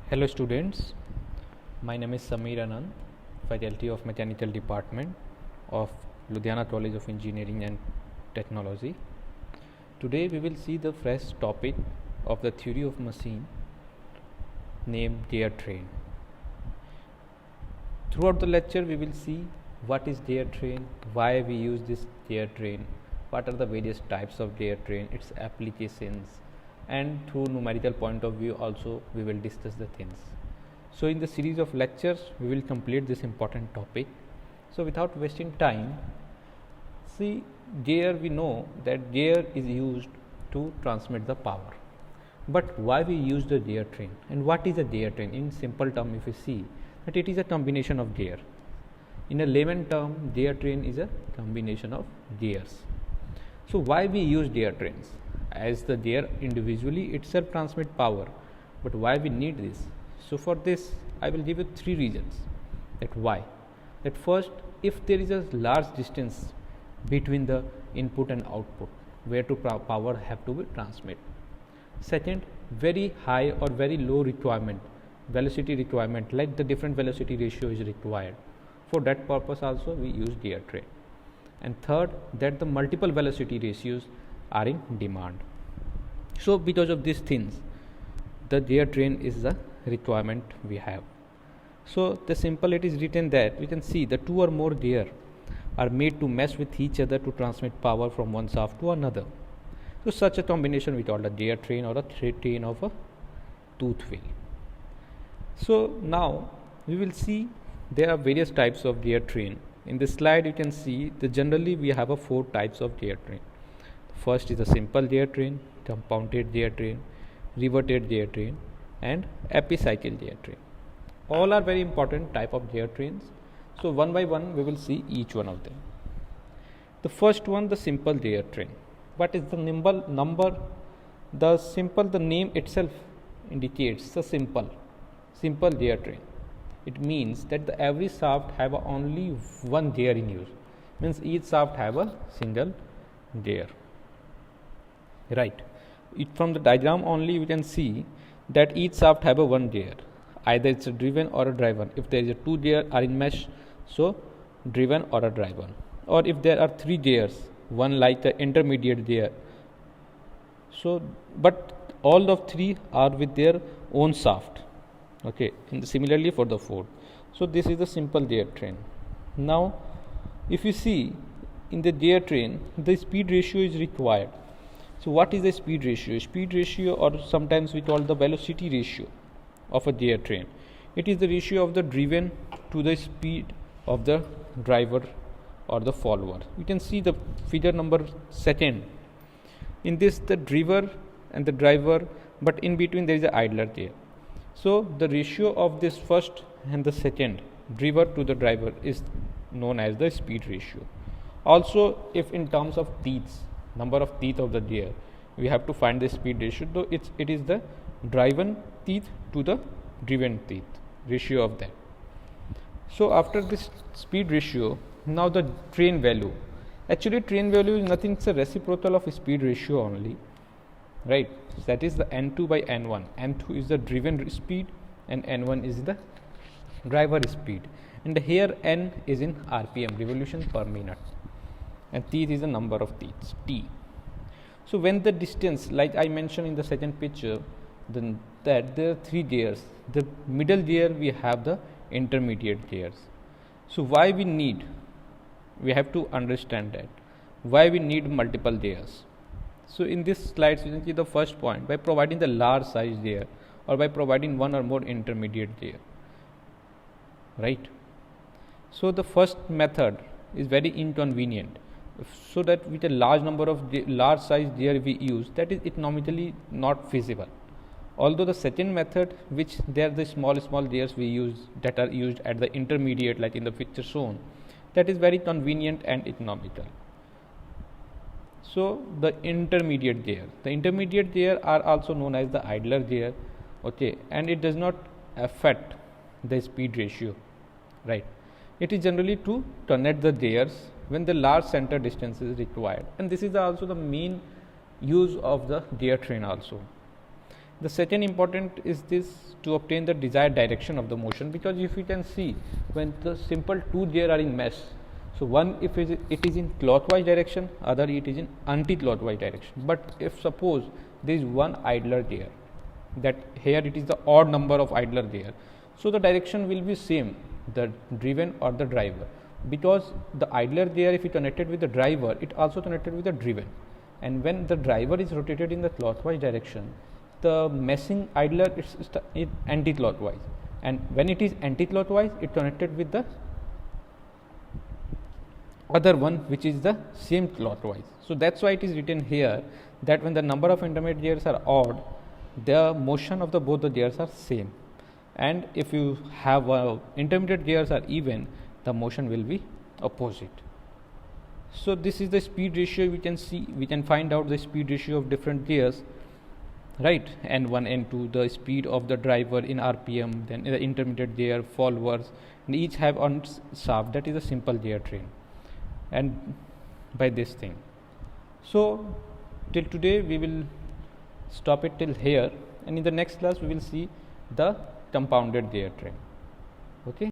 Hello students, my name is Samir Anand, faculty of Mechanical Department of Ludhiana College of Engineering and Technology. Today we will see the fresh topic of the theory of machine named gear train. Throughout the lecture we will see what is gear train, why we use this gear train, what are the various types of gear train, its applications, and through numerical point of view also we will discuss the things. So in the series of lectures we will complete this important topic. So without wasting time, see, gear, we know that gear is used to transmit the power, but why we use the gear train and what is a gear train? In simple term, if you see that it is a combination of gear. In a layman term, gear train is a combination of gears. So why we use gear trains? As the gear individually itself transmit power, but why we need this? So for this I will give you three reasons that why. That first, if there is a large distance between the input and output where to power have to be transmitted. Second, very high or very low requirement, velocity requirement, like the different velocity ratio is required. For that purpose also we use gear train. And third, that the multiple velocity ratios are in demand. So because of these things, the gear train is the requirement we have. So the simple it is written that we can see the two or more gear are made to mesh with each other to transmit power from one shaft to another. So such a combination we call a gear train or a thread train of a tooth wheel. So now we will see there are various types of gear train. In this slide you can see that generally we have a four types of gear train. First is a simple gear train, compounded gear train, reverted gear train, and epicycle gear train. All are very important type of gear trains. So one by one we will see each one of them. The first one, the simple gear train. What is the number? The simple, the name itself indicates the simple gear train. It means that the every shaft have only one gear in use. Means each shaft have a single gear. Right. From the diagram only we can see that each shaft have a one gear. Either it's a driven or a driven. If there is a two gear are in mesh, so driven or a driven. Or if there are three gears, one like the intermediate gear. So, but all of three are with their own shaft. Okay, and similarly for the fourth. So this is the simple gear train. Now, if you see in the gear train, the speed ratio is required. So what is the speed ratio? Speed ratio, or sometimes we call the velocity ratio of a gear train. It is the ratio of the driven to the speed of the driver or the follower. You can see the figure number second. In this, the driver and the driver, but in between there is an idler there. So the ratio of this first and the second, driver to the driver, is known as the speed ratio. Also, if in terms of teeth, number of teeth of the gear, we have to find the speed ratio, though it is the driven teeth to the driven teeth ratio of that. So after this speed ratio, now the train value. Actually train value is nothing, it's a reciprocal of speed ratio only, right? That is the N2 by N1. N2 is the driven speed and N1 is the driver speed, and here N is in RPM, revolution per minute, and teeth is the number of teeth, T. So when the distance, like I mentioned in the second picture, then that there are three gears. The middle gear we have the intermediate gears. So why we have to understand that why we need multiple gears. So in this slide you can see the first point, by providing the large size gear or by providing one or more intermediate gear, right? So the first method is very inconvenient, so that with a large number of large size gear we use, that is economically not feasible. Although the second method, which there are the small gears we use that are used at the intermediate, like in the picture shown, that is very convenient and economical. So the intermediate gear are also known as the idler gear, okay, and it does not affect the speed ratio, right? It is generally to turnette the gears when the large center distance is required, and this is also the main use of the gear train also. The second important is this, to obtain the desired direction of the motion, because if you can see, when the simple two gear are in mesh, so one if it is in clockwise direction, other it is in anti-clockwise direction. But if suppose there is one idler gear, that here it is the odd number of idler gear, so the direction will be same, the driven or the driver, because the idler gear, if it connected with the driver, it also connected with the driven, and when the driver is rotated in the clockwise direction, the meshing idler is anti-clockwise, and when it is anti-clockwise, it connected with the other one which is the same clockwise. So that's why it is written here that when the number of intermediate gears are odd, the motion of the both the gears are same, and if you have intermediate gears are even, the motion will be opposite. So this is the speed ratio. We can see, we can find out the speed ratio of different gears, right? N1, N2, the speed of the driver in RPM, then the intermediate gear, followers, and each have on shaft. That is a simple gear train, and by this thing. So till today we will stop it till here, and in the next class we will see the compounded gear train. Okay.